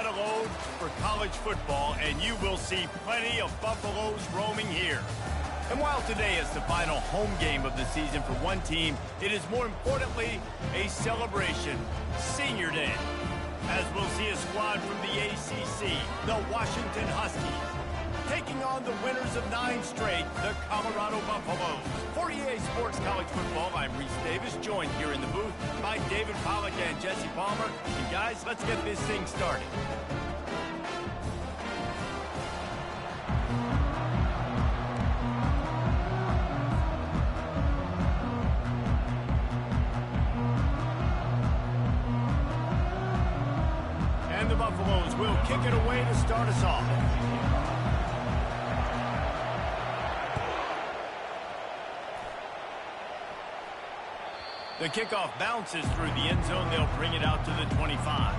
set a load for college football, and you will see plenty of Buffaloes roaming here. And while today is the final home game of the season for one team, it is more importantly a celebration, Senior Day, as we'll see a squad from the ACC, the Washington Huskies, taking on the winners of 9 straight, the Colorado Buffaloes. For EA Sports College Football, I'm Reese Davis, joined here in the booth by David Pollack and Jesse Palmer. And guys, let's get this thing started. And the Buffaloes will kick it away to start us off. The kickoff bounces through the end zone. They'll bring it out to the 25.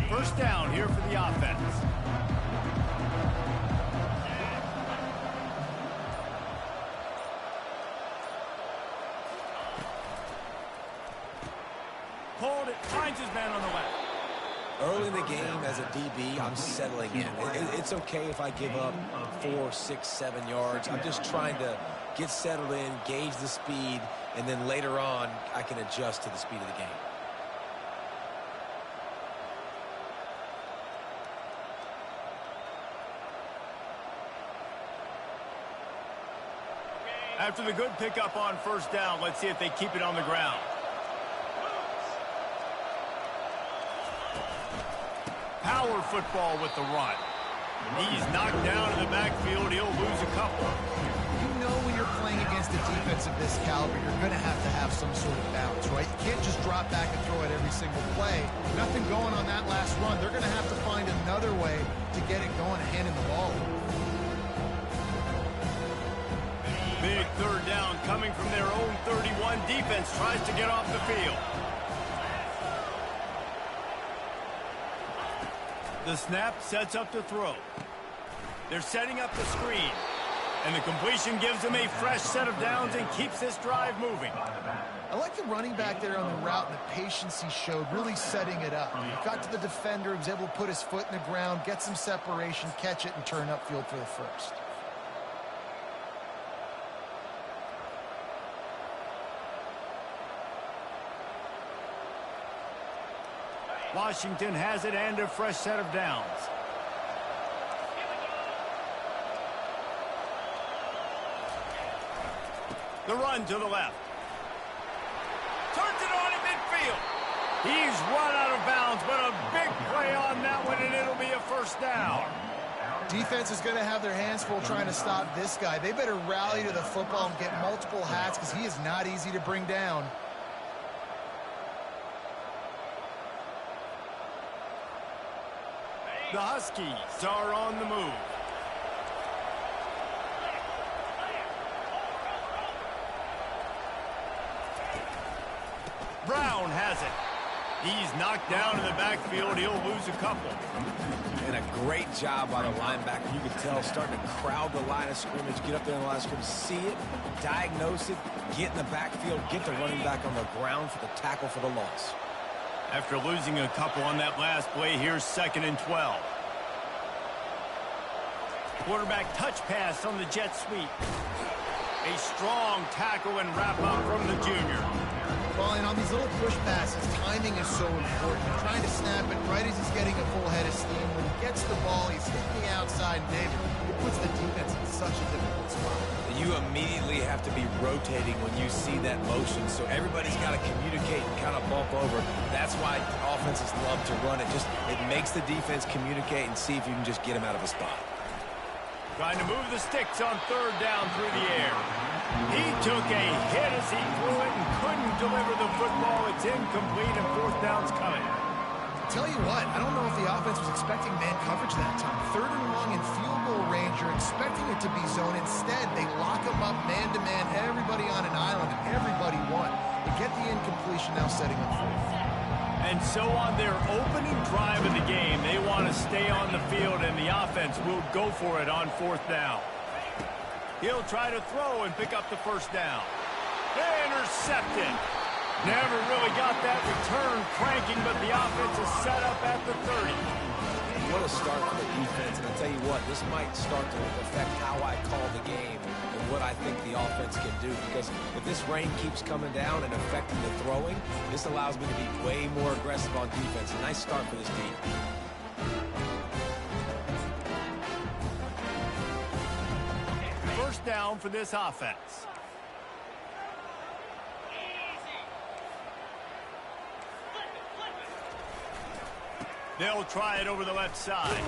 First down here for the offense. Hold it, finds his man on the left. Early in the game as a DB, I'm settling in. It's okay if I give up 4, 6, 7 yards. I'm just trying to get settled in, gauge the speed, and then later on, I can adjust to the speed of the game. After the good pickup on first down, let's see if they keep it on the ground. Power football with the run. He's knocked down in the backfield. He'll lose a couple. You know when you're playing against a defense of this caliber, you're going to have some sort of balance, right? You can't just drop back and throw it every single play. Nothing going on that last run. They're going to have to find another way to get it going and hand him the ball. Big third down coming from their own 31. Defense tries to get off the field. The snap sets up the throw. They're setting up the screen. And the completion gives them a fresh set of downs and keeps this drive moving. I like the running back there on the route and the patience he showed, really setting it up. He got to the defender, he was able to put his foot in the ground, get some separation, catch it, and turn upfield for the first. Washington has it and a fresh set of downs. The run to the left. Turns it on in midfield. He's run out of bounds, but a big play on that one, and it'll be a first down. Defense is going to have their hands full trying to stop this guy. They better rally to the football and get multiple hats because he is not easy to bring down. The Huskies are on the move. Brown has it. He's knocked down in the backfield. He'll lose a couple. And a great job by the linebacker. You can tell starting to crowd the line of scrimmage, get up there in the line of scrimmage, see it, diagnose it, get in the backfield, get the running back on the ground for the tackle for the loss. After losing a couple on that last play, here's 2nd and 12. Quarterback touch pass on the jet sweep. A strong tackle and wrap up from the junior. Well, and on these little push passes, timing is so important. You're trying to snap it right as he's getting a full head of steam. When he gets the ball, he's hitting the outside, and David, it puts the defense in such a difficult spot. You immediately have to be rotating when you see that motion, so everybody's got to communicate and kind of bump over. That's why offenses love to run it. It makes the defense communicate and see if you can just get him out of a spot. Trying to move the sticks on 3rd down through the air. He took a hit as he threw it and couldn't deliver the football. It's incomplete and 4th down's coming. Tell you what, I don't know if the offense was expecting man coverage that time. 3rd and long in field goal range, you're expecting it to be zone. Instead, they lock them up man-to-man, everybody on an island, and everybody won. They get the incompletion, now setting up 4th. And so on their opening drive of the game, they want to stay on the field, and the offense will go for it on 4th down. He'll try to throw and pick up the 1st down. Intercepted. Never really got that return cranking, but the offense is set up at the 30. What a start for the defense, and I'll tell you what, this might start to affect how I call the game and what I think the offense can do, because if this rain keeps coming down and affecting the throwing, this allows me to be way more aggressive on defense. A nice start for this team. 1st down for this offense. They'll try it over the left side.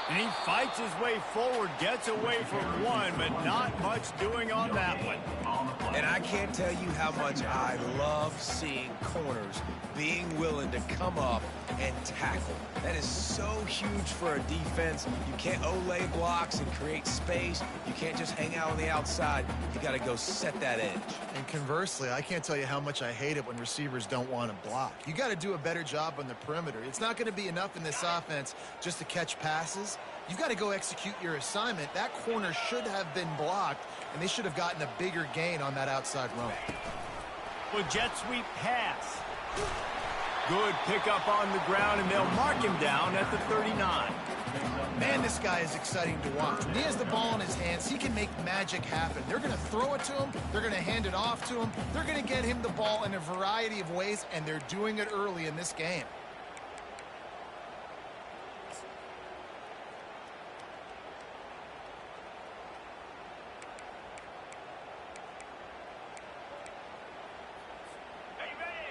And he fights his way forward, gets away from one, but not much doing on that one. And I can't tell you how much I love seeing corners being willing to come up and tackle. That is so huge for a defense. You can't olay blocks and create space. You can't just hang out on the outside. You got to go set that edge. And conversely, I can't tell you how much I hate it when receivers don't want to block. You got to do a better job on the perimeter. It's not going to be enough in this offense just to catch passes. You've got to go execute your assignment. That corner should have been blocked, and they should have gotten a bigger gain on that outside run. Well, jet sweep pass. Good pickup on the ground, and they'll mark him down at the 39. Man, this guy is exciting to watch. When he has the ball in his hands, he can make magic happen. They're going to throw it to him. They're going to hand it off to him. They're going to get him the ball in a variety of ways, and they're doing it early in this game.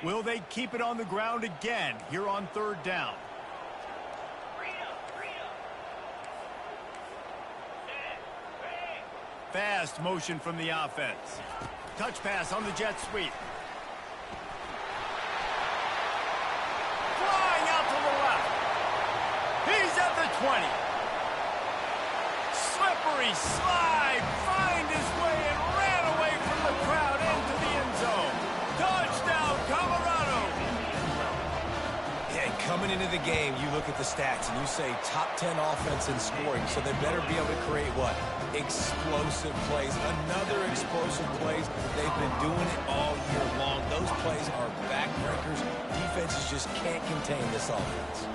Will they keep it on the ground again here on 3rd down? Fast motion from the offense. Touch pass on the jet sweep. Flying out to the left. He's at the 20. Slippery slide. Find his way and ran away from the crowd into the end zone. Touchdown, Colorado. Yeah, coming into the game, you look at the stats and you say top 10 offense in scoring, so they better be able to create what? Explosive plays. Another explosive plays. They've been doing it all year long. Those plays are backbreakers. Defenses just can't contain this offense.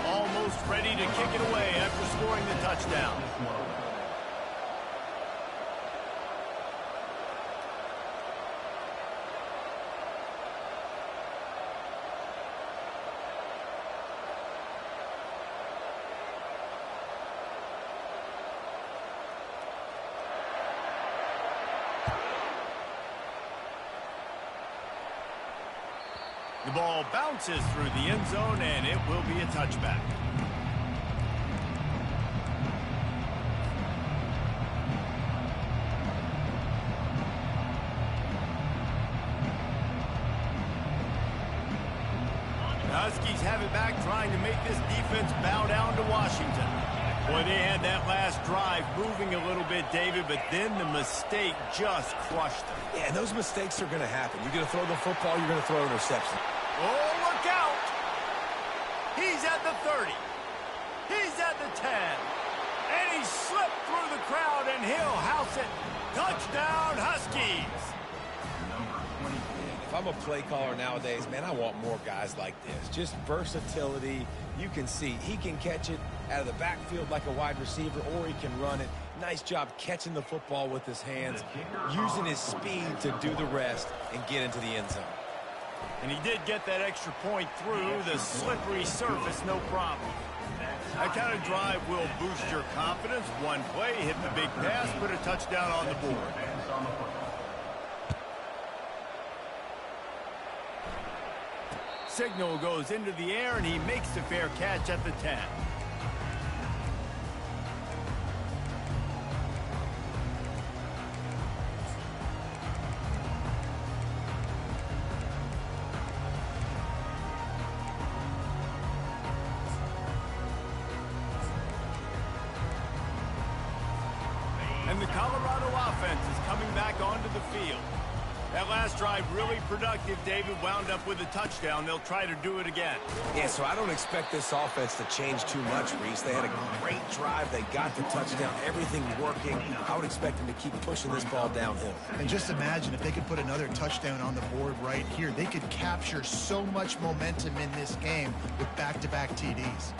Almost ready to kick it away after scoring the touchdown. The ball bounces through the end zone, and it will be a touchback. The Huskies have it back, trying to make this defense bow down to Washington. Boy, they had that last drive moving a little bit, David, but then the mistake just crushed them. Yeah, and those mistakes are going to happen. You're going to throw the football, you're going to throw an interception. Oh, look out! He's at the 30. He's at the 10. And he slipped through the crowd, and he'll house it. Touchdown, Huskies. If I'm a play caller nowadays, man, I want more guys like this. Just versatility. You can see he can catch it out of the backfield like a wide receiver, or he can run it. Nice job catching the football with his hands, using his speed to do the rest and get into the end zone. And he did get that extra point through the slippery surface, no problem. That kind of drive will boost your confidence. One play, hit the big pass, put a touchdown on the board. Signal goes into the air, and he makes the fair catch at the 10. And the Colorado offense is coming back onto the field. That last drive really productive. David wound up with a touchdown. They'll try to do it again. Yeah, so I don't expect this offense to change too much, Reese. They had a great drive. They got the touchdown. Everything working. I would expect them to keep pushing this ball downhill. And just imagine if they could put another touchdown on the board right here. They could capture so much momentum in this game with back-to-back TDs.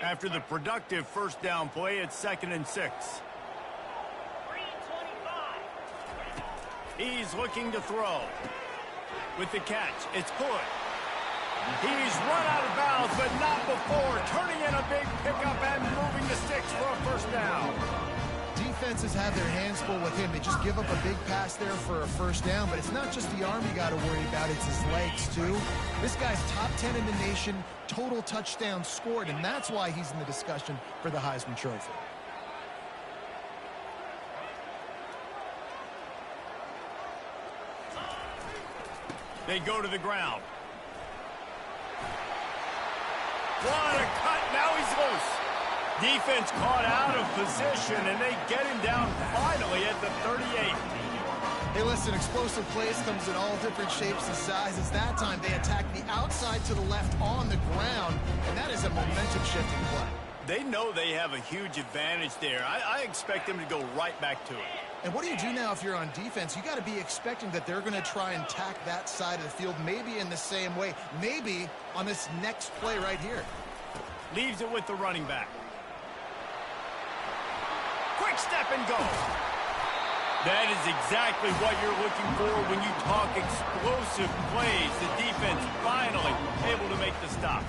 After the productive first down play, it's 2nd and 6. He's looking to throw. With the catch, it's good. He's run out of bounds, but not before. Turning in a big pickup and moving the sticks for a first down. Defenses have their hands full with him. They just give up a big pass there for a first down, but it's not just the arm you got to worry about, it's his legs too. This guy's top 10 in the nation, total touchdowns scored, and that's why he's in the discussion for the Heisman Trophy. They go to the ground. What a cut, now he's loose. Defense caught out of position, and they get him down finally at the 38. Hey, listen, explosive plays comes in all different shapes and sizes. That time they attack the outside to the left on the ground, and that is a momentum-shifting play. They know they have a huge advantage there. I expect them to go right back to it. And what do you do now if you're on defense? You got to be expecting that they're going to try and tack that side of the field, maybe in the same way, maybe on this next play right here. Leaves it with the running back. Quick step and go. That is exactly what you're looking for when you talk explosive plays. The defense finally able to make the stop.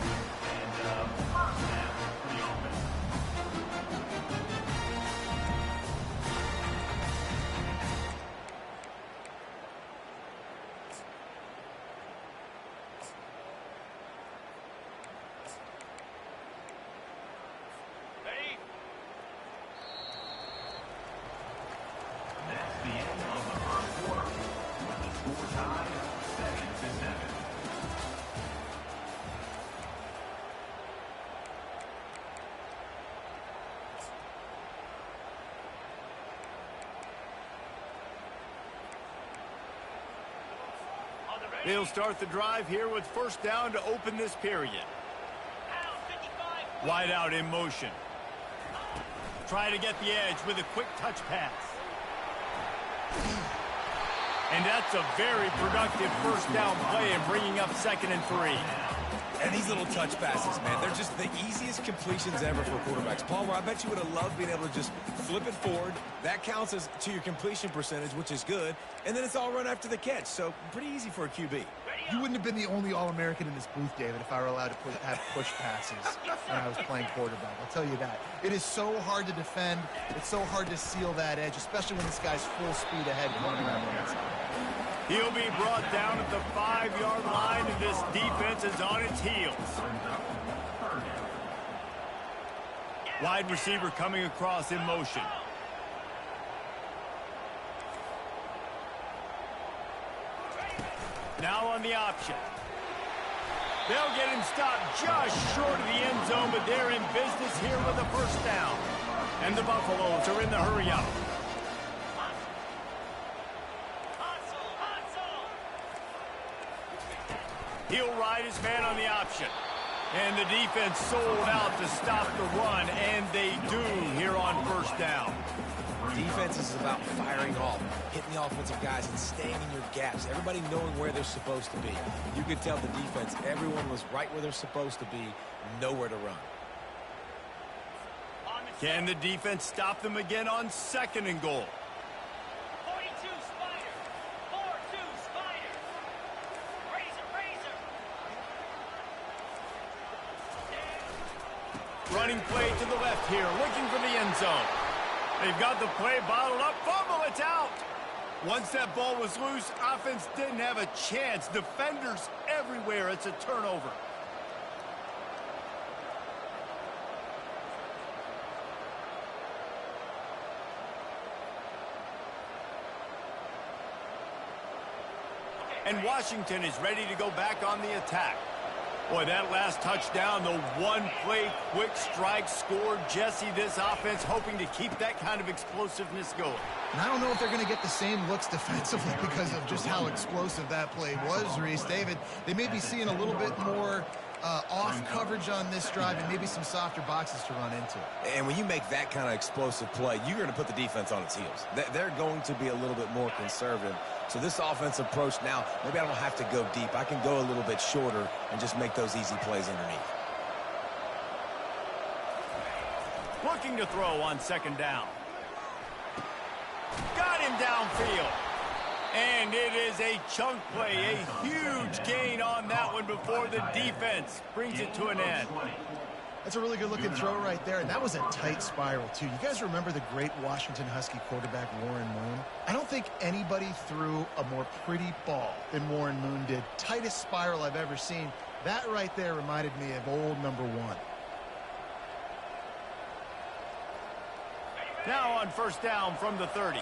They'll start the drive here with first down to open this period. Wide out in motion. Try to get the edge with a quick touch pass. And that's a very productive first down play and bringing up 2nd and 3. And these little touch passes, man, they're just the easiest completions ever for quarterbacks. Palmer, I bet you would have loved being able to just flip it forward. That counts as to your completion percentage, which is good. And then it's all run after the catch, so pretty easy for a QB. You wouldn't have been the only All-American in this booth, David, if I were allowed to have push passes when I was playing quarterback. I'll tell you that. It is so hard to defend. It's so hard to seal that edge, especially when this guy's full speed ahead coming around the inside. He'll be brought down at the 5-yard line, and this defense is on its heels. Wide receiver coming across in motion. Now on the option. They'll get him stopped just short of the end zone, but they're in business here with a first down. And the Buffaloes are in the hurry-up. He'll ride his man on the option. And the defense sold out to stop the run, and they do here on first down. Defense is about firing off, hitting the offensive guys and staying in your gaps. Everybody knowing where they're supposed to be. You could tell the defense, everyone was right where they're supposed to be, nowhere to run. Can the defense stop them again on 2nd and goal? 42 Spider. 4-2 Spider. Razor. Running play to the left here, looking for the end zone. They've got the play bottled up. Fumble, it's out. Once that ball was loose, offense didn't have a chance. Defenders everywhere. It's a turnover. And Washington is ready to go back on the attack. Boy, that last touchdown, the one-play quick strike scored. Jesse, this offense hoping to keep that kind of explosiveness going. And I don't know if they're going to get the same looks defensively because of just how explosive that play was, Reese. David, they may be seeing a little bit more off coverage on this drive and maybe some softer boxes to run into. And when you make that kind of explosive play, you're going to put the defense on its heels. They're going to be a little bit more conservative. So this offensive approach now, maybe I don't have to go deep. I can go a little bit shorter and just make those easy plays underneath. Looking to throw on 2nd down. Got him downfield. And it is a chunk play, a huge gain on that one before the defense brings it to an end. That's a really good-looking throw right there, and that was a tight spiral, too. You guys remember the great Washington Husky quarterback Warren Moon? I don't think anybody threw a more pretty ball than Warren Moon did. Tightest spiral I've ever seen. That right there reminded me of old number 1. Now on 1st down from the 30.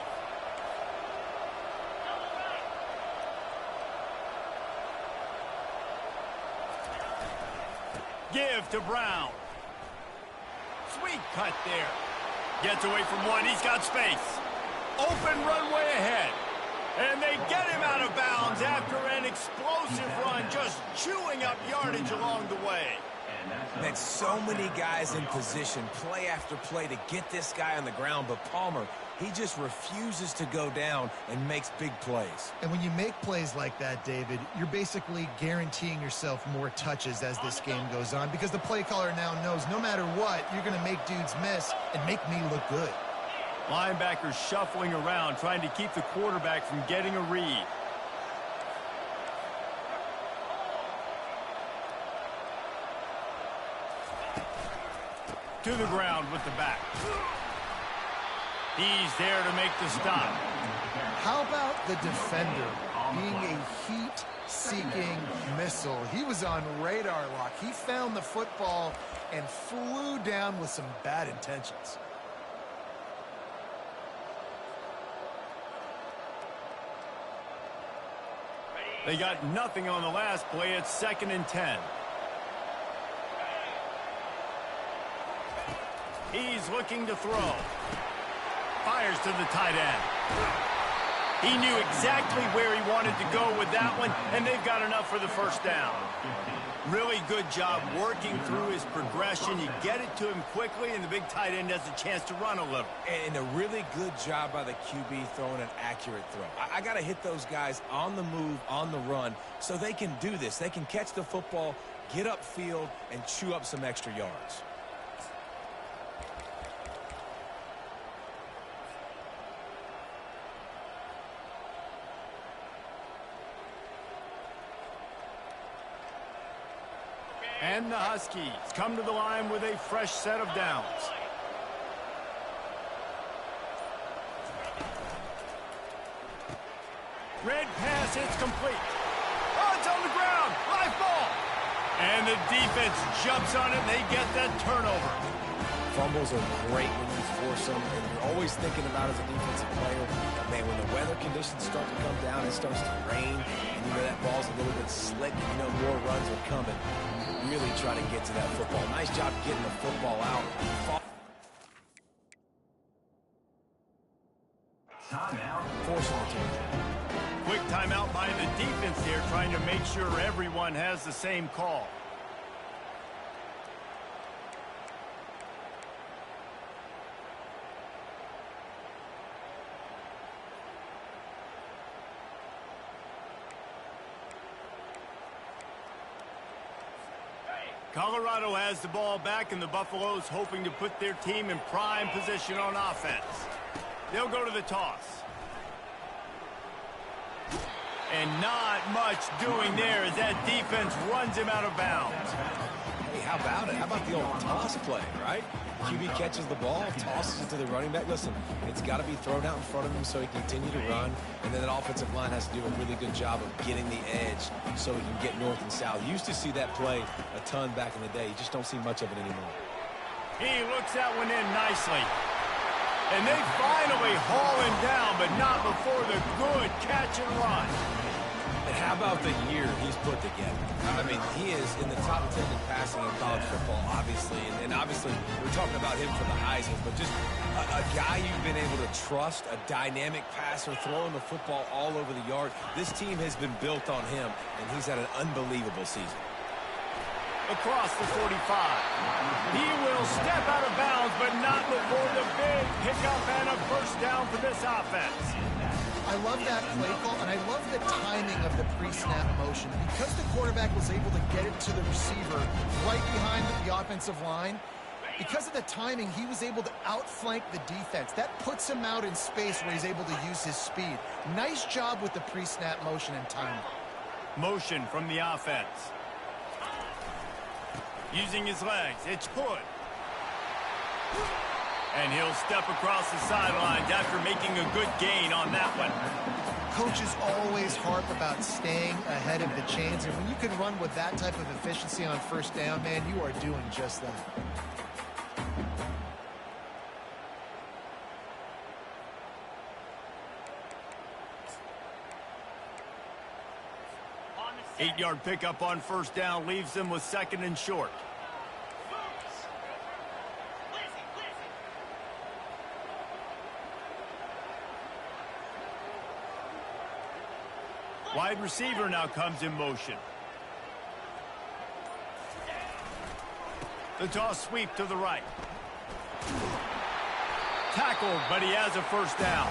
Give to Brown. Sweet cut there. Gets away from one. He's got space. Open runway ahead. And they get him out of bounds after an explosive run, just chewing up yardage along the way. Man, so many guys in position, play after play to get this guy on the ground, but Palmer, he just refuses to go down and makes big plays. And when you make plays like that, David, you're basically guaranteeing yourself more touches as this game goes on because the play caller now knows no matter what, you're going to make dudes miss and make me look good. Linebackers shuffling around, trying to keep the quarterback from getting a read. To the ground with the back. He's there to make the stop. How about the defender being a heat-seeking missile? He was on radar lock. He found the football and flew down with some bad intentions. They got nothing on the last play. It's 2nd and 10. He's looking to throw. Fires to the tight end. He knew exactly where he wanted to go with that one, and they've got enough for the 1st down. Really good job working through his progression. You get it to him quickly, and the big tight end has a chance to run a little. And a really good job by the QB throwing an accurate throw. I got to hit those guys on the move, on the run, so they can do this. They can catch the football, get upfield, and chew up some extra yards. And the Huskies come to the line with a fresh set of downs. Red pass, it's complete. Oh, it's on the ground. Live ball. And the defense jumps on it, and they get that turnover. Fumbles are great when you force them, and you're always thinking about as a defensive player, man, when the weather conditions start to come down, it starts to rain, and you know that ball's a little bit slick, and you know more runs are coming. Really try to get to that football. Nice job getting the football out. forcing the turnover. Quick timeout by the defense here, trying to make sure everyone has the same call. Colorado has the ball back, and the Buffaloes hoping to put their team in prime position on offense. They'll go to the toss. And not much doing there as that defense runs him out of bounds. Hey, how about it? How about the old toss play, right? QB catches the ball, tosses it to the running back. Listen, it's got to be thrown out in front of him so he can continue to run. And then that offensive line has to do a really good job of getting the edge so he can get north and south. You used to see that play a ton back in the day. You just don't see much of it anymore. He looks that one in nicely. And they finally haul him down, but not before the good catch and run. And how about the year he's put together? I mean, he is in the top 10 in passing in college football, obviously. And obviously, we're talking about him for the Heisman, but just a guy you've been able to trust, a dynamic passer, throwing the football all over the yard. This team has been built on him, and he's had an unbelievable season. Across the 45. He will step out of bounds, but not before the big pickup and a first down for this offense. I love that play call, and I love the timing of the pre-snap motion. Because the quarterback was able to get it to the receiver right behind the offensive line, because of the timing, he was able to outflank the defense. That puts him out in space where he's able to use his speed. Nice job with the pre-snap motion and timing. Motion from the offense. Using his legs, it's good. And he'll step across the sidelines after making a good gain on that one. Coaches always harp about staying ahead of the chains, and when you can run with that type of efficiency on first down, man, you are doing just that. Eight-yard pickup on first down leaves them with second and short. Wide receiver now comes in motion. The toss sweep to the right. Tackled, but he has a first down.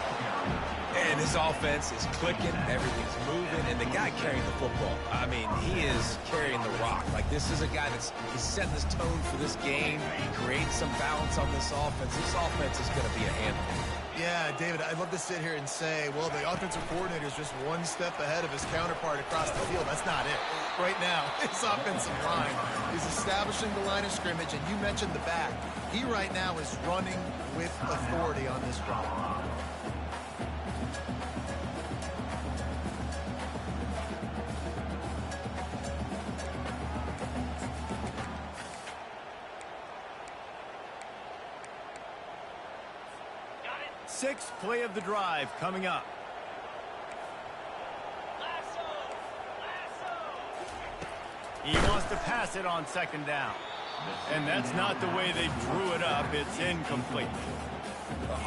And his offense is clicking, everything's moving, and the guy carrying the football, I mean, he is carrying the rock. Like, this is a guy he's setting this tone for this game, creating some balance on this offense. This offense is going to be a handful. Yeah, David, I'd love to sit here and say, well, the offensive coordinator is just one step ahead of his counterpart across the field. That's not it. Right now, his offensive line is establishing the line of scrimmage, and you mentioned the back. He right now is running with authority on this drive. Sixth play of the drive coming up. He wants to pass it on second down. And that's not the way they drew it up. It's incomplete.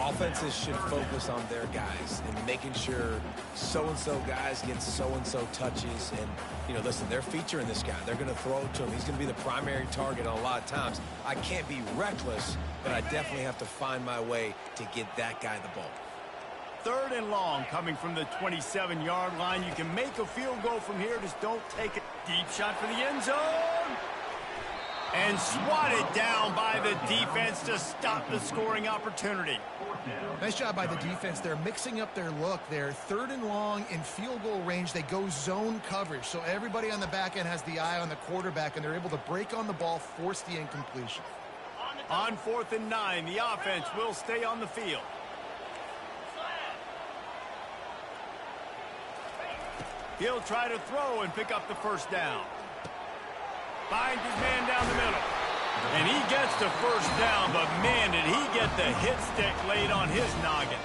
Offenses should focus on their guys and making sure so-and-so guys get so-and-so touches. And, you know, listen, they're featuring this guy. They're going to throw it to him. He's going to be the primary target on a lot of times. I can't be reckless, but I definitely have to find my way to get that guy the ball. Third and long coming from the 27-yard line. You can make a field goal from here. Just don't take it. Deep shot for the end zone. And swatted down by the defense to stop the scoring opportunity. Nice job by the defense. They're mixing up their look. They're third and long in field goal range. They go zone coverage. So everybody on the back end has the eye on the quarterback, and they're able to break on the ball, force the incompletion. On 4th and 9, the offense will stay on the field. He'll try to throw and pick up the first down. Finds his man down the middle. And he gets the first down, but man, did he get the hit stick laid on his noggin.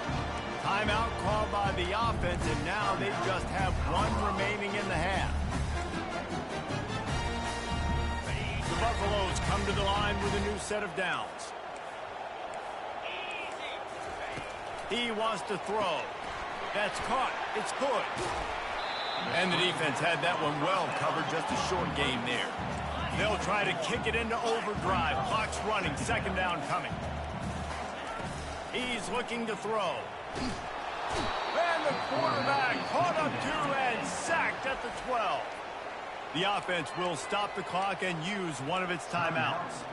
Timeout called by the offense, and now they just have one remaining in the half. The Buffaloes come to the line with a new set of downs. He wants to throw. That's caught. It's good. And the defense had that one well covered. Just a short game there. They'll try to kick it into overdrive. Clock's running. Second down coming. He's looking to throw. And the quarterback caught up to and sacked at the 12. The offense will stop the clock and use one of its timeouts.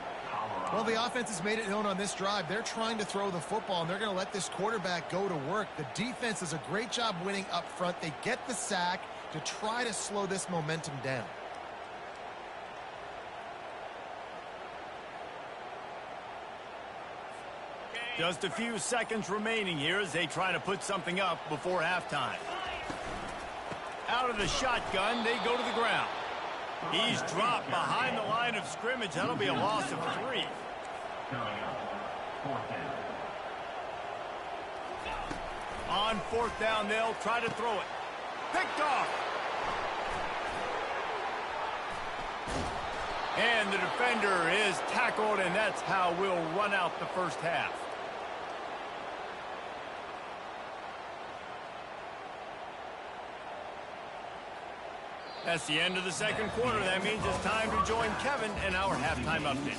Well, the offense has made it known on this drive. They're trying to throw the football, and they're going to let this quarterback go to work. The defense does a great job winning up front. They get the sack to try to slow this momentum down. Just a few seconds remaining here as they try to put something up before halftime. Out of the shotgun, they go to the ground. He's dropped behind the line of scrimmage. That'll be a loss of 3. On fourth down, they'll try to throw it. Picked off. And the defender is tackled, and that's how we'll run out the first half. That's the end of the second quarter. That means it's time to join Kevin in our halftime update.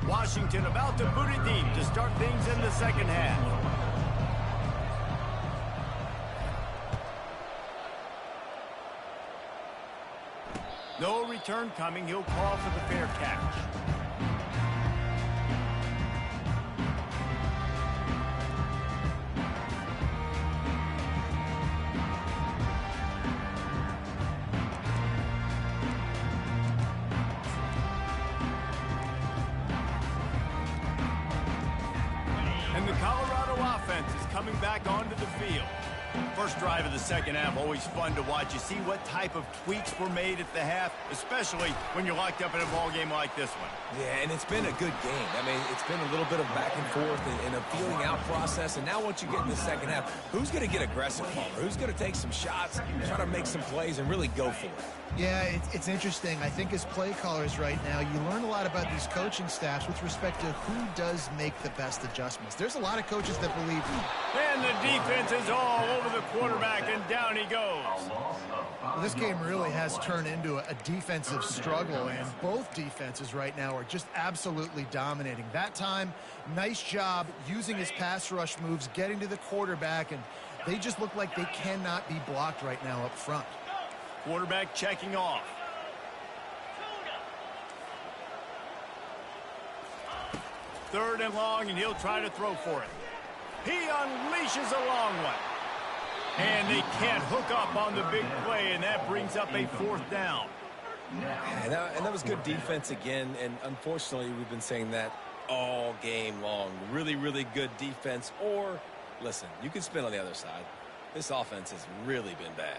Washington about to boot it deep to start things in the second half. No return coming. He'll call for the fair catch. Coming back onto the field. First drive of the second half, always fun to watch. You see what type of tweaks were made at the half, especially when you're locked up in a ball game like this one. Yeah, and it's been a good game. I mean, it's been a little bit of back and forth and a feeling out process. And now once you get in the second half, who's going to get aggressive, Palmer? Who's going to take some shots, try to make some plays, and really go for it? Yeah, it's interesting. I think as play callers right now, you learn a lot about these coaching staffs with respect to who does make the best adjustments. There's a lot of coaches that believe. And the defense is all over the quarterback, and down he goes. Well, this game really has turned into a defensive struggle, and both defenses right now are just absolutely dominating. That time, nice job using his pass rush moves, getting to the quarterback, and they just look like they cannot be blocked right now up front. Quarterback checking off. Third and long, and he'll try to throw for it. He unleashes a long one. And they can't hook up on the big play, and that brings up a fourth down. And that was good defense again, and unfortunately, we've been saying that all game long. Really, really good defense, or, listen, you can spin on the other side. This offense has really been bad.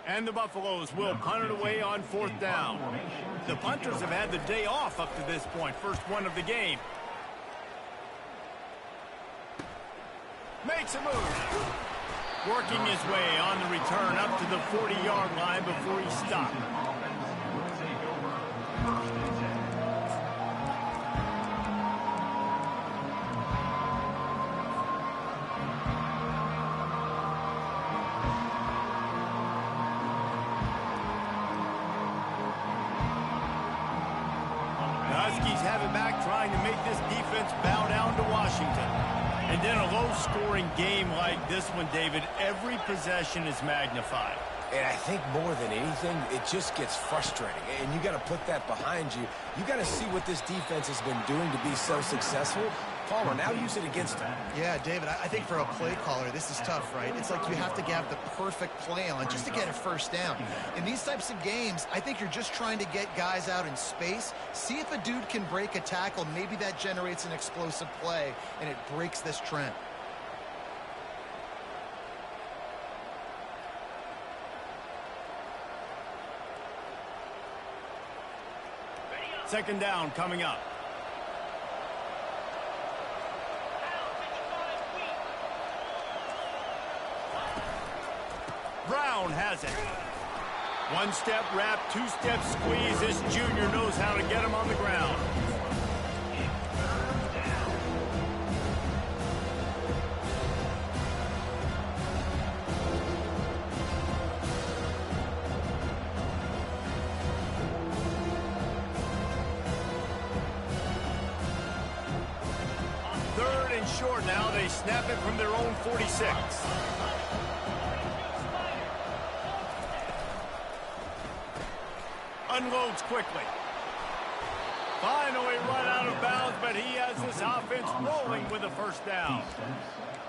And the Buffaloes will punt it away on fourth down. The punters have had the day off up to this point. First one of the game. Makes a move. Working his way on the return up to the 40-yard line before he stopped. Have it back, trying to make this defense bow down to Washington. And then a low-scoring game like this one, David, every possession is magnified. And I think more than anything, it just gets frustrating. And you got to put that behind you. You got to see what this defense has been doing to be so successful. Palmer, now use it against him. Yeah, David, I think for a play caller, this is tough, right? It's like you have to have the perfect play on just to get a first down. In these types of games, I think you're just trying to get guys out in space, see if a dude can break a tackle. Maybe that generates an explosive play, and it breaks this trend. Second down coming up. Brown has it. One-step wrap, two-step squeeze. This junior knows how to get him on the ground. Third and short now. They snap it from their own 46. Unloads quickly. Finally run out of bounds, but he has this offense rolling with a first down.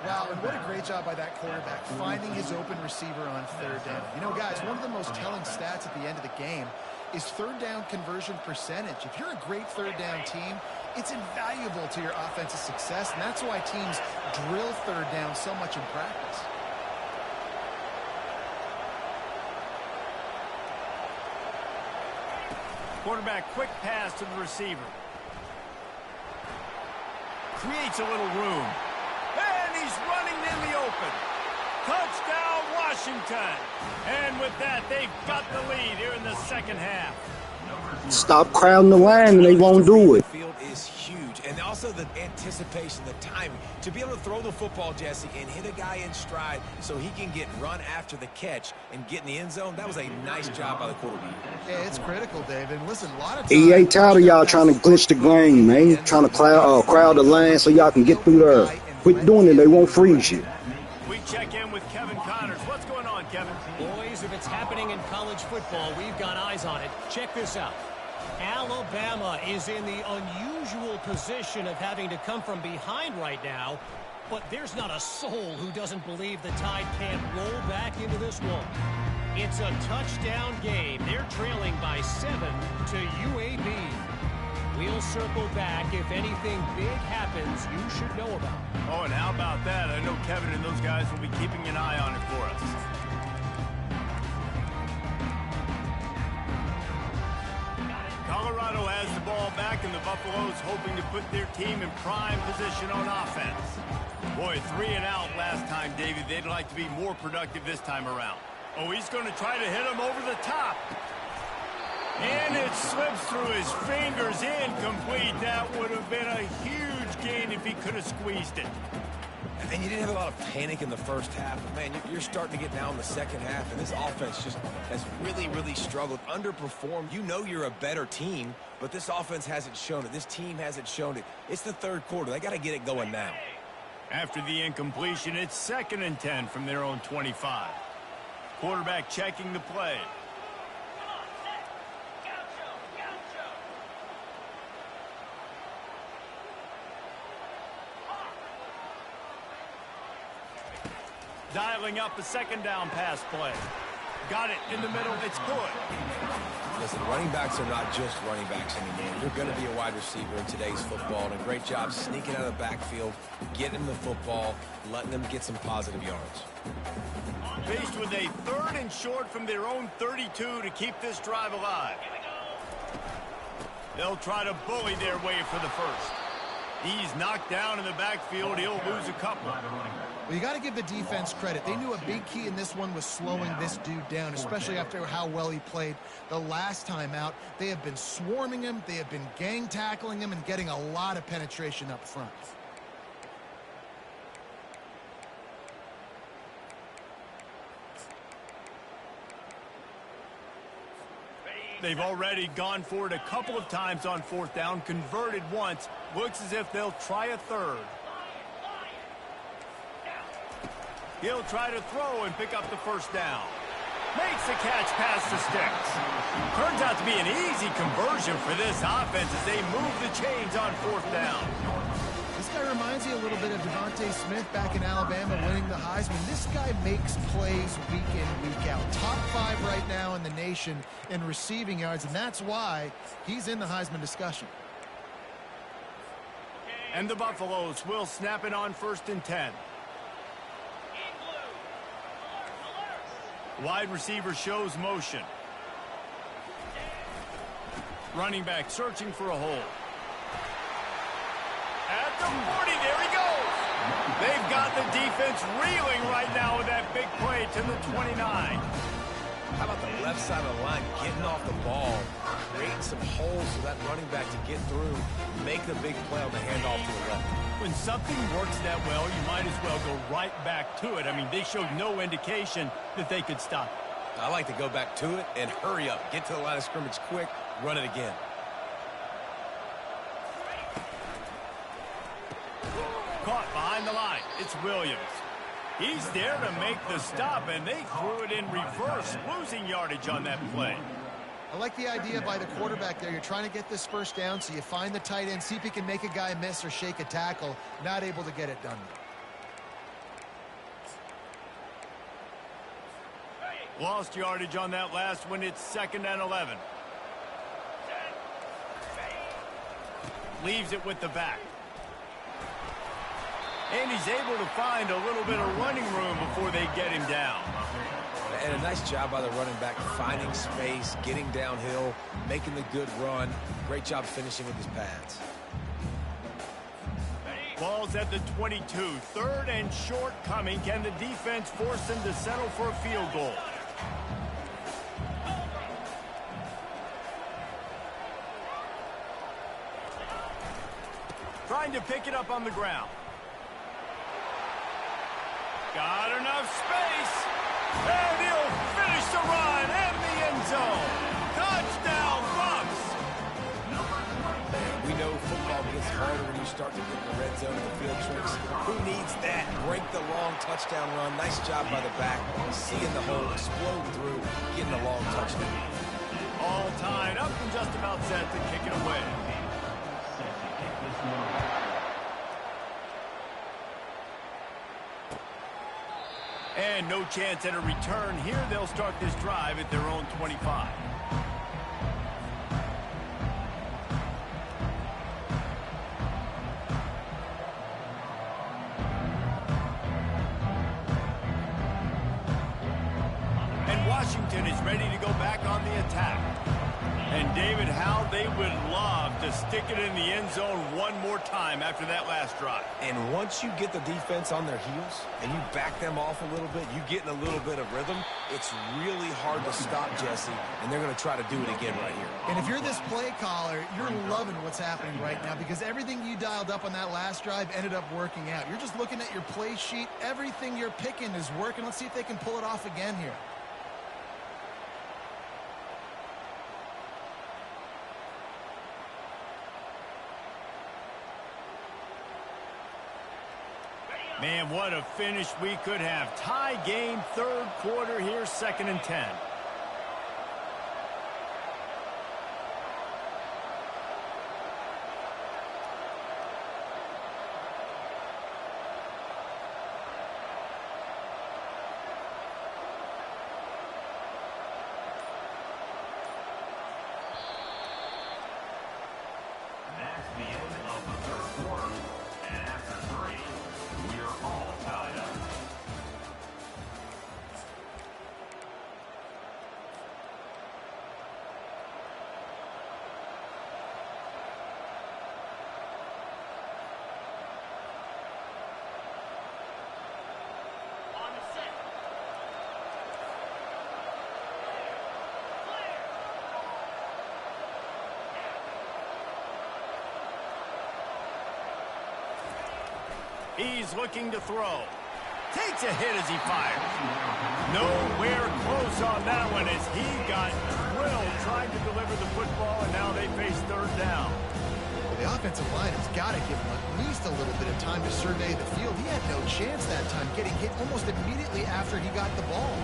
Wow, and what a great job by that quarterback, finding his open receiver on third down. You know, guys, one of the most telling stats at the end of the game is third down conversion percentage. If you're a great third down team, it's invaluable to your offensive success, and that's why teams drill third down so much in practice. Quarterback quick pass to the receiver. Creates a little room. And he's running in the open. Touchdown, Washington. And with that, they've got the lead here in the second half. Stop crowding the line and they won't do it. The field is huge. And also the anticipation, the timing. To be able to throw the football, Jesse, and hit a guy in stride so he can get run after the catch and get in the end zone, that was a nice job by the quarterback. Yeah, it's critical, David. Listen, a lot of times... EA tired of y'all trying to glitch the game, man. Trying to crowd the line so y'all can get through there. Quit doing it, they won't freeze you. We check in with Kevin Connors. What's going on, Kevin? Boys, if it's happening in college football, we've got eyes on it. Check this out. Alabama is in the unusual position of having to come from behind right now, but there's not a soul who doesn't believe the Tide can't roll back into this one. It's a touchdown game. They're trailing by 7 to UAB. We'll circle back if anything big happens you should know about. Oh, and how about that? I know Kevin and those guys will be keeping an eye on it for us. Colorado has the ball back, and the Buffaloes hoping to put their team in prime position on offense. Boy, 3 and out last time, David. They'd like to be more productive this time around. Oh, he's going to try to hit him over the top. And it slips through his fingers, incomplete. That would have been a huge gain if he could have squeezed it. And you didn't have a lot of panic in the first half. But, man, you're starting to get down in the second half, and this offense just has really, really struggled, underperformed. You know you're a better team, but this offense hasn't shown it. This team hasn't shown it. It's the third quarter. They got to get it going now. After the incompletion, it's 2nd and 10 from their own 25. Quarterback checking the play. Dialing up a 2nd down pass play. Got it in the middle. It's good. Listen, running backs are not just running backs anymore. You're going to be a wide receiver in today's football, and a great job sneaking out of the backfield, getting them the football, letting them get some positive yards. Faced with a 3rd and short from their own 32 to keep this drive alive. They'll try to bully their way for the first. He's knocked down in the backfield. He'll lose a couple. Well, you got to give the defense credit. They knew a big key in this one was slowing this dude down, especially after how well he played the last time out. They have been swarming him. They have been gang tackling him and getting a lot of penetration up front. They've already gone for it a couple of times on 4th down, converted once. Looks as if they'll try a 3rd. He'll try to throw and pick up the 1st down. Makes the catch past the sticks. Turns out to be an easy conversion for this offense as they move the chains on 4th down. This guy reminds you a little bit of Devontae Smith back in Alabama winning the Heisman. This guy makes plays week in, week out. Top 5 right now in the nation in receiving yards, and that's why he's in the Heisman discussion. And the Buffaloes will snap it on 1st and 10. Wide receiver shows motion. Running back searching for a hole. At the 40, there he goes. They've got the defense reeling right now with that big play to the 29. How about the left side of the line getting off the ball, creating some holes for that running back to get through, make the big play on the handoff to the left. When something works that well, you might as well go right back to it. I mean, they showed no indication that they could stop it. I like to go back to it and hurry up. Get to the line of scrimmage quick, run it again. Caught behind the line. It's Williams. He's there to make the stop, and they threw it in reverse, losing yardage on that play. I like the idea by the quarterback there. You're trying to get this first down, so you find the tight end, see if he can make a guy miss or shake a tackle. Not able to get it done. Lost yardage on that last one. It's 2nd and 11. Leaves it with the back. And he's able to find a little bit of running room before they get him down. And a nice job by the running back, finding space, getting downhill, making the good run. Great job finishing with his pads. Ball's at the 22. 3rd and short coming. Can the defense force them to settle for a field goal? Trying to pick it up on the ground. Got enough space. And he'll finish the run in the end zone. Touchdown, Bucks. We know football gets harder when you start to get in the red zone and the field tricks. Who needs that? Break the long touchdown run. Nice job by the back. Seeing the hole, explode through, getting a long touchdown. All tied up and just about set to kick it away. And no chance at a return here. They'll start this drive at their own 25. And Washington is ready to go back on the attack. And David, how they would love to stick it in the end zone one more time after that last drive. And once you get the defense on their heels and you back them off a little bit, you get in a little bit of rhythm, it's really hard to stop, Jesse, and they're going to try to do it again right here. And if you're this play caller, you're loving what's happening right now because everything you dialed up on that last drive ended up working out. You're just looking at your play sheet. Everything you're picking is working. Let's see if they can pull it off again here. Man, what a finish we could have. Tie game, 3rd quarter here, 2nd and 10. That's the end of the 3rd quarter. And after 3, we're all tied up. On the set. He's looking to throw. Takes a hit as he fires. Nowhere close on that one as he got drilled trying to deliver the football, and now they face 3rd down. The offensive line has got to give him at least a little bit of time to survey the field. He had no chance that time, getting hit almost immediately after he got the ball.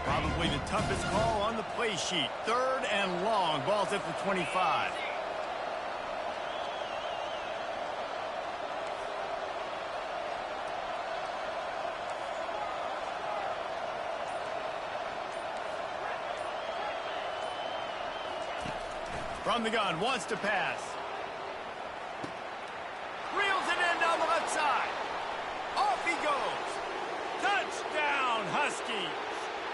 Probably the toughest call on the play sheet. 3rd and long. Ball's at the 25. From the gun, wants to pass. Reels it in down the left side. Off he goes. Touchdown!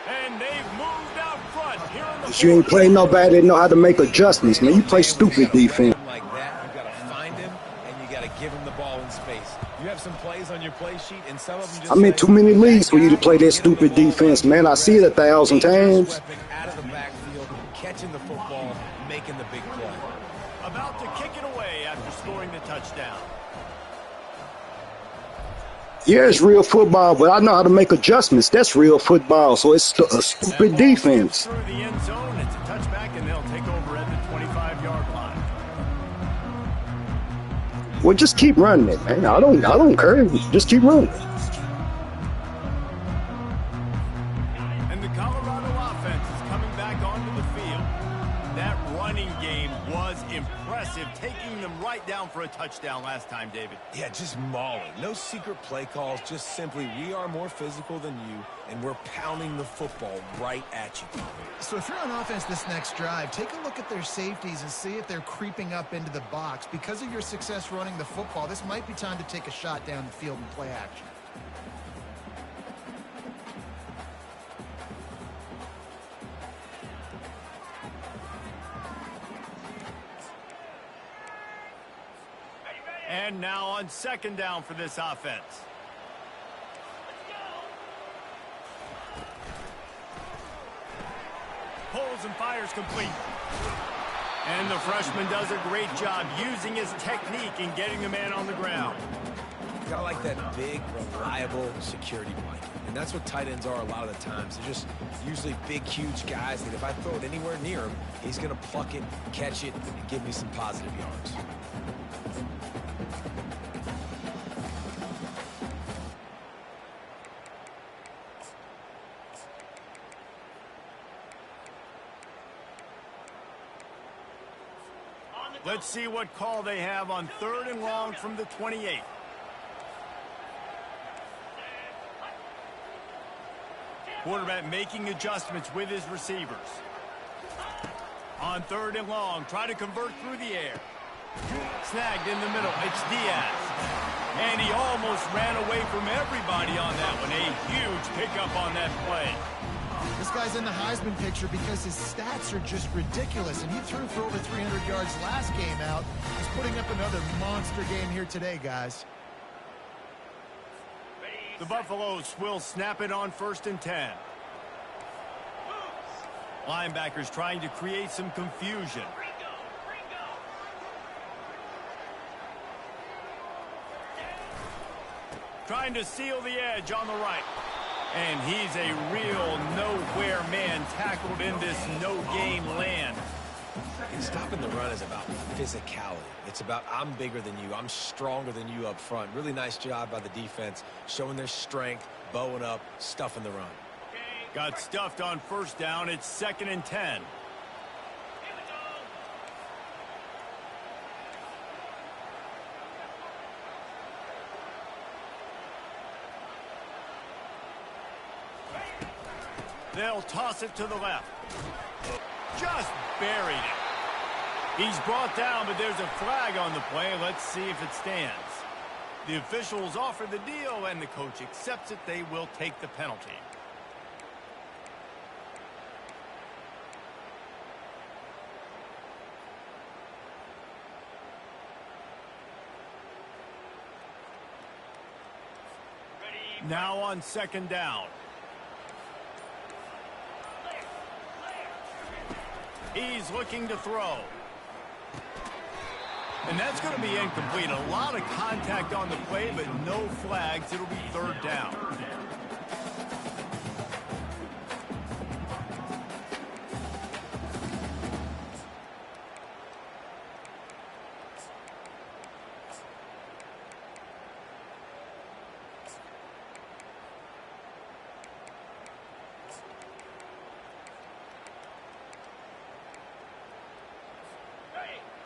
And they've moved out front here in the If you ain't playing nobody that know how to make adjustments, man, you play stupid defense. Like that, you got to find him, and you got to give him the ball in space. You have some plays on your play sheet, and some of them just I'm in too many leagues for you to play that stupid defense, man. I see it 1,000 times. Out of the backfield, catching the football, making the big play. About to kick it away after scoring the touchdown. Yeah, it's real football, but I know how to make adjustments. That's real football, so it's a stupid defense. Through the end zone, it's a touchback, and they'll take over at the 25-yard line. Well, just keep running it, man. I don't care. Just keep running. And the Colorado offense is coming back onto the field. That running game was impressive, taking them right down for a touchdown last time, David. Yeah, just mauling. No secret play calls, just simply we are more physical than you, and we're pounding the football right at you. So if you're on offense this next drive, take a look at their safeties and see if they're creeping up into the box. Because of your success running the football, this might be time to take a shot down the field and play action. And now on second down for this offense. Pulls and fires complete. And the freshman does a great job using his technique and getting the man on the ground. You gotta like that big, reliable security blanket. And that's what tight ends are a lot of the times. They're just usually big, huge guys that if I throw it anywhere near him, he's gonna pluck it, catch it, and give me some positive yards. Let's see what call they have on 3rd and long from the 28. Quarterback making adjustments with his receivers. On 3rd and long, try to convert through the air. Snagged in the middle. It's Diaz. And he almost ran away from everybody on that one. A huge pickup on that play. This guy's in the Heisman picture because his stats are just ridiculous, and he threw for over 300 yards last game out. He's putting up another monster game here today, guys. The Buffaloes will snap it on 1st and 10. Linebackers trying to create some confusion. Trying to seal the edge on the right. And he's a real nowhere man tackled in this no-game land. And stopping the run is about physicality. It's about I'm bigger than you. I'm stronger than you up front. Really nice job by the defense, showing their strength, bowing up, stuffing the run. Got stuffed on 1st down. It's 2nd and 10. They'll toss it to the left. Just buried it. He's brought down, but there's a flag on the play. Let's see if it stands. The officials offer the deal, and the coach accepts it. They will take the penalty. Now on 2nd down. He's looking to throw. And that's going to be incomplete. A lot of contact on the play, but no flags. It'll be 3rd down.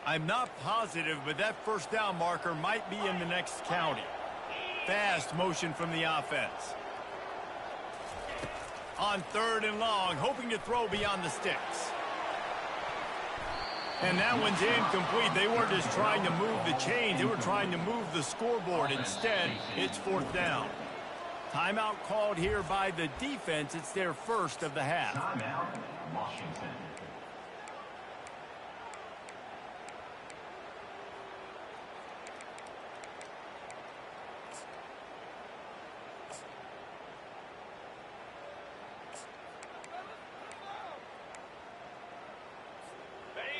I'm not positive, but that 1st down marker might be in the next county. Fast motion from the offense. On 3rd and long, hoping to throw beyond the sticks. And that one's incomplete. They weren't just trying to move the chains. They were trying to move the scoreboard. Instead, it's 4th down. Timeout called here by the defense. It's their first of the half. Timeout, Washington.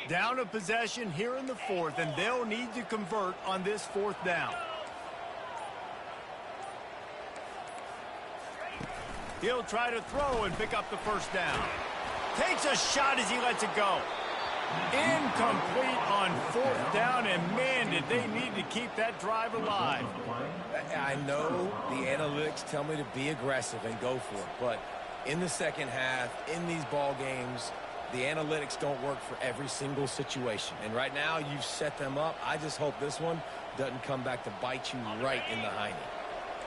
Down a possession here in the fourth, and they'll need to convert on this fourth down. He'll try to throw and pick up the first down. Takes a shot as he lets it go. Incomplete on fourth down, and man, did they need to keep that drive alive. I know the analytics tell me to be aggressive and go for it, but in the second half, in these ball games, the analytics don't work for every single situation. And right now, you've set them up. I just hope this one doesn't come back to bite you right in the hiney.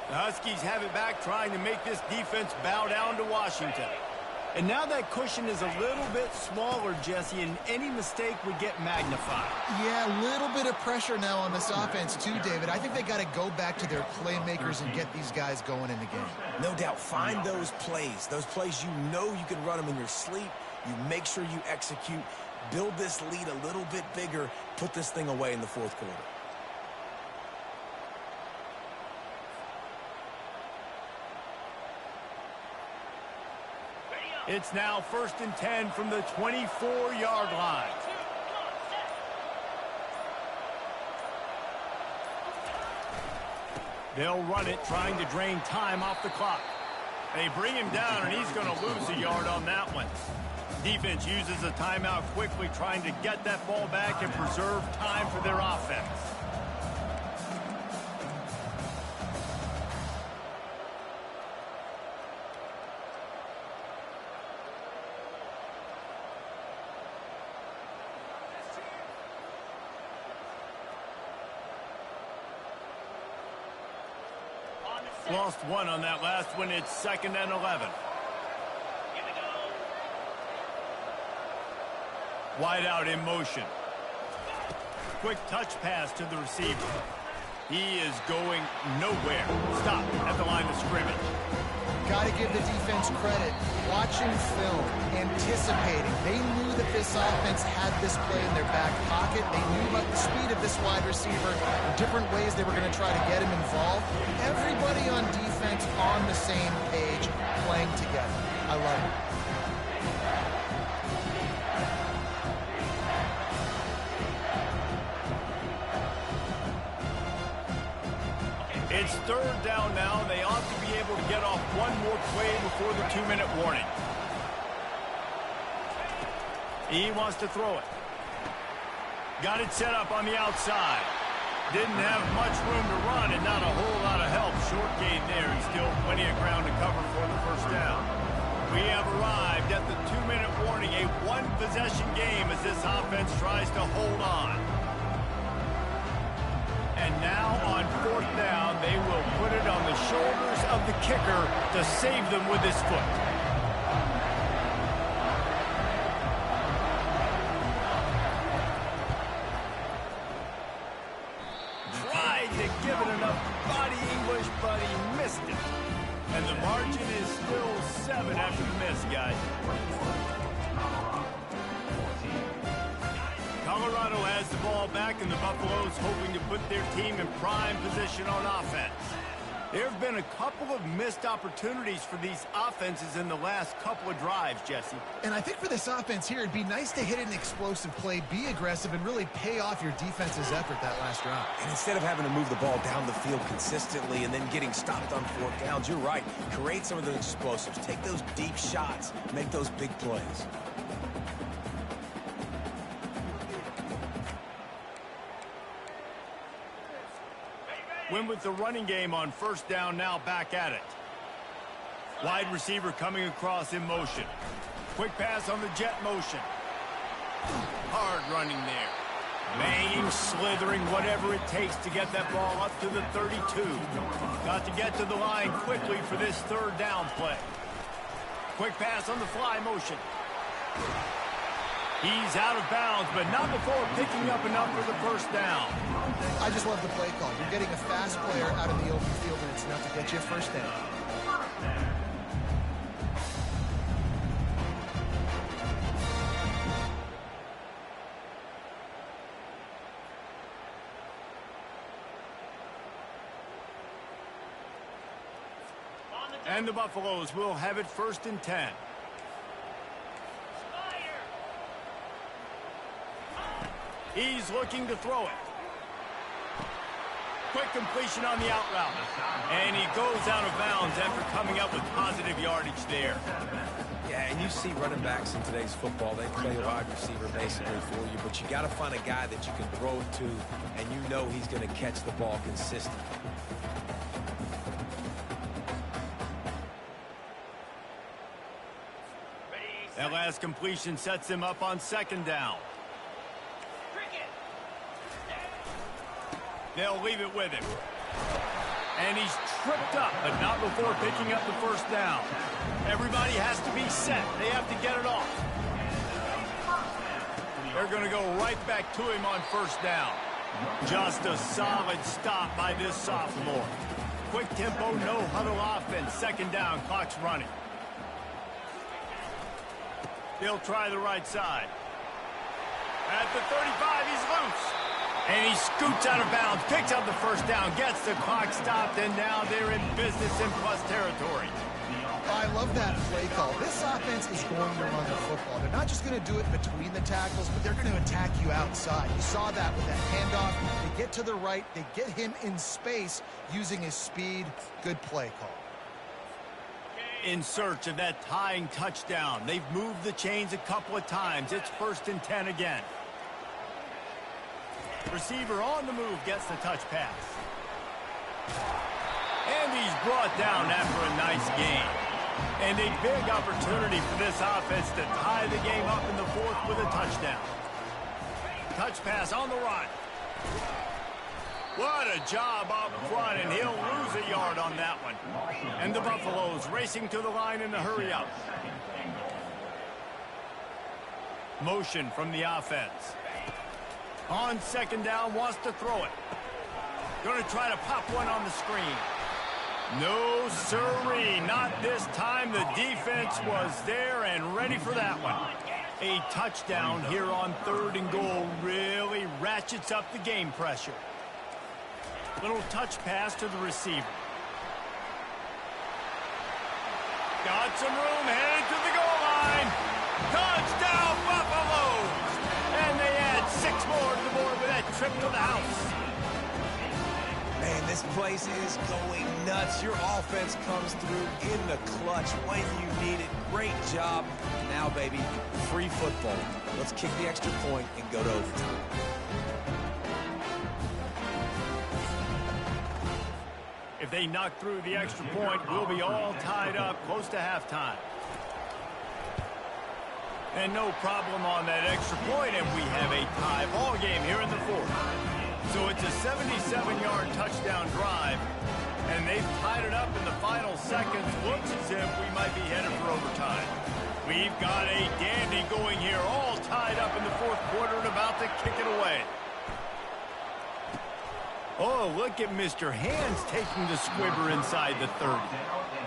The Huskies have it back, trying to make this defense bow down to Washington. And now that cushion is a little bit smaller, Jesse, and any mistake would get magnified. Yeah, a little bit of pressure now on this offense too, David. I think they got to go back to their playmakers and get these guys going in the game. No doubt, find those plays you know you can run them in your sleep. You make sure you execute, build this lead a little bit bigger, put this thing away in the fourth quarter. It's now 1st and 10 from the 24-yard line. They'll run it, trying to drain time off the clock. They bring him down, and he's going to lose a yard on that one. Defense uses a timeout quickly, trying to get that ball back and preserve time for their offense. Lost one on that last one. It's 2nd and 11. Wide out in motion. Quick touch pass to the receiver. He is going nowhere. Stop at the line of scrimmage. Got to give the defense credit. Watching film, anticipating. They knew that this offense had this play in their back pocket. They knew about the speed of this wide receiver, the different ways they were going to try to get him involved. Everybody on defense on the same page, playing together. I love it. It's 3rd down now. They ought to be able to get off one more play before the 2-minute warning. He wants to throw it. Got it set up on the outside. Didn't have much room to run and not a whole lot of help. Short gain there and still plenty of ground to cover for the first down. We have arrived at the 2-minute warning, a one-possession game as this offense tries to hold on. And now on 4th down, they will put it on the shoulders of the kicker to save them with his foot. Tried to give it enough body English, but he missed it. And the margin is still 7 after the miss, guys. Colorado has the ball back, and the Buffaloes hoping to put their team in prime position on offense. There have been a couple of missed opportunities for these offenses in the last couple of drives, Jesse. And I think for this offense here, it'd be nice to hit an explosive play, be aggressive, and really pay off your defense's effort that last drive. And instead of having to move the ball down the field consistently and then getting stopped on 4th downs, you're right. Create some of those explosives. Take those deep shots. Make those big plays. Win with the running game on 1st down, now back at it. Wide receiver coming across in motion. Quick pass on the jet motion. Hard running there. Banging, slithering, whatever it takes to get that ball up to the 32. Got to get to the line quickly for this 3rd down play. Quick pass on the fly motion. He's out of bounds, but not before picking up enough for the 1st down. I just love the play call. You're getting a fast player out of the open field, and it's enough to get you a 1st down. And the Buffaloes will have it 1st and 10. He's looking to throw it. Quick completion on the out route. And he goes out of bounds after coming up with positive yardage there. Yeah, and you see running backs in today's football, they play wide receiver basically for you, but you got to find a guy that you can throw it to, and you know he's going to catch the ball consistently. That last completion sets him up on 2nd down. They'll leave it with him. And he's tripped up, but not before picking up the 1st down. Everybody has to be set. They have to get it off. They're going to go right back to him on 1st down. Just a solid stop by this sophomore. Quick tempo, no huddle offense. 2nd down, clock's running. They'll try the right side. At the 35, he's loose. And he scoots out of bounds, picks up the 1st down, gets the clock stopped, and now they're in business in plus territory. I love that play call. This offense is going to run the football. They're not just going to do it between the tackles, but they're going to attack you outside. You saw that with that handoff. They get to the right. They get him in space using his speed. Good play call. In search of that tying touchdown. They've moved the chains a couple of times. It's 1st and 10 again. Receiver on the move gets the touch pass. And he's brought down after a nice gain. And a big opportunity for this offense to tie the game up in the 4th with a touchdown. Touch pass on the run. What a job up front, and he'll lose a yard on that one. And the Buffaloes racing to the line in a hurry-up. Motion from the offense. On 2nd down, wants to throw it. Going to try to pop one on the screen. No, sirree, not this time. The defense was there and ready for that one. A touchdown here on 3rd and goal really ratchets up the game pressure. Little touch pass to the receiver. Got some room, headed to the goal line. Touchdown, Buffaloes! And they add 6 more to the board with that trip to the house. Man, this place is going nuts. Your offense comes through in the clutch when you need it. Great job. Now, baby, free football. Let's kick the extra point and go to overtime. If they knock through the extra point, we'll be all tied up close to halftime. And no problem on that extra point, and we have a tie ball game here in the 4th. So it's a 77-yard touchdown drive, and they've tied it up in the final seconds. Looks as if we might be headed for overtime. We've got a dandy going here, all tied up in the 4th quarter and about to kick it away. Oh, look at Mr. Hands taking the squibber inside the 30.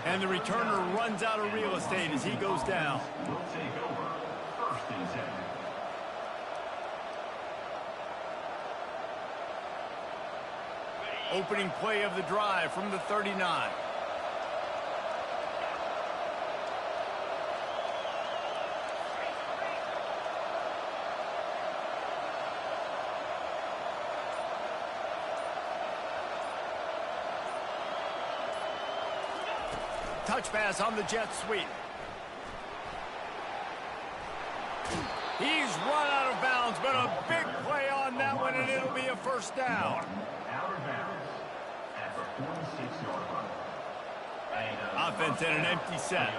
And the returner runs out of real estate as he goes down. Opening play of the drive from the 39. Touch pass on the jet sweep. He's run out of bounds, but a big play on that one, and it'll be a 1st down. Out of bounds at the 46-yard line. Offense in an empty set.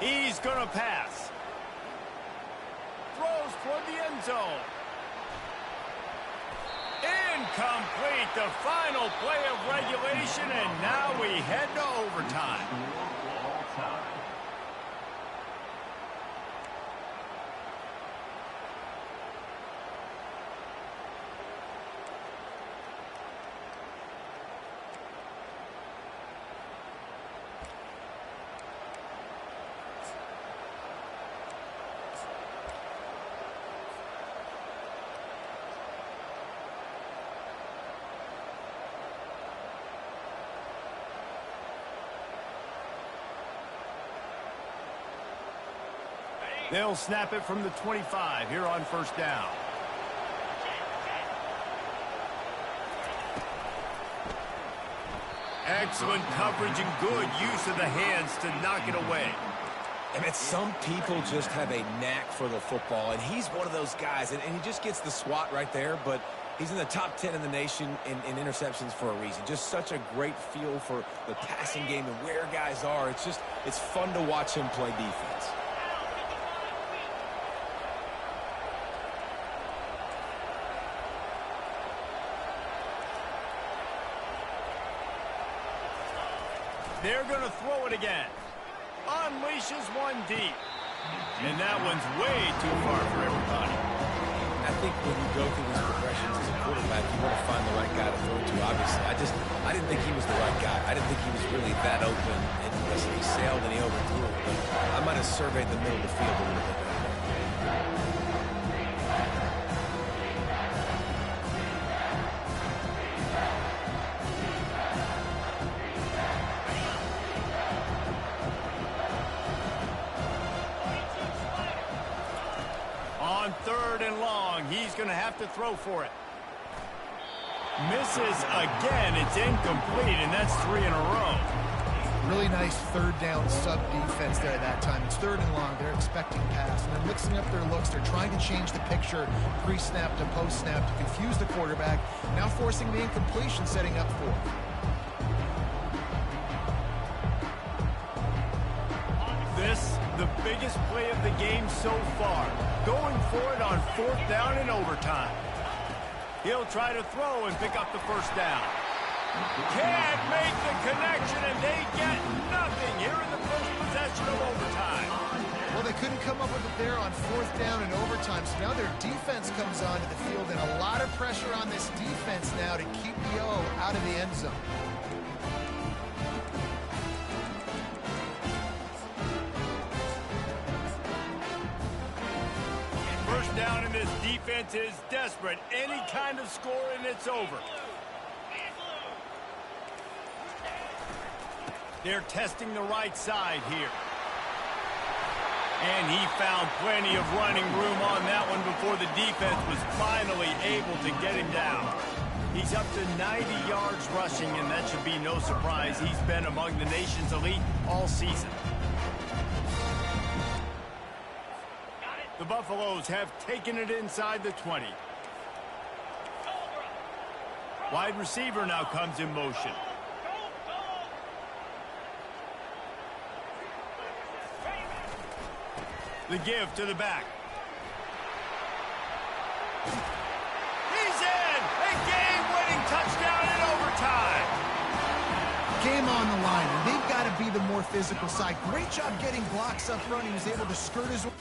He's going to pass. Throws toward the end zone. Incomplete, the final play of regulation, and now we head to overtime. They'll snap it from the 25 here on first down. Excellent coverage and good use of the hands to knock it away. And some people just have a knack for the football, and he's one of those guys, and he just gets the swat right there, but he's in the top 10 in the nation in interceptions for a reason. Just such a great feel for the passing game and where guys are. It's fun to watch him play defense. They're going to throw it again. Unleashes one deep. And that one's way too far for everybody. I think when you go through these progressions as a quarterback, you want to find the right guy to throw to, obviously. I didn't think he was the right guy. I didn't think he was really that open. And listen, he sailed and he overthrew it. But I might have surveyed the middle of the field a little bit better. On 3rd and long, he's going to have to throw for it. Misses again. It's incomplete, and that's 3 in a row. Really nice 3rd down sub defense there that time. It's 3rd and long. They're expecting pass, and they're mixing up their looks. They're trying to change the picture pre-snap to post-snap to confuse the quarterback, now forcing the incompletion, setting up 4th. This, the biggest play of the game so far. Going for it on 4th down in overtime. He'll try to throw and pick up the first down. Can't make the connection, and they get nothing here in the first possession of overtime. Well, they couldn't come up with it there on 4th down in overtime, so now their defense comes onto the field, and a lot of pressure on this defense now to keep the O out of the end zone. First down, and this defense is desperate. Any kind of score, and it's over. They're testing the right side here. And he found plenty of running room on that one before the defense was finally able to get him down. He's up to 90 yards rushing, and that should be no surprise. He's been among the nation's elite all season. The Buffaloes have taken it inside the 20. Wide receiver now comes in motion. The give to the back. He's in! A game-winning touchdown in overtime! Game on the line, and they've got to be the more physical side. Great job getting blocks up front. He was able to skirt his way.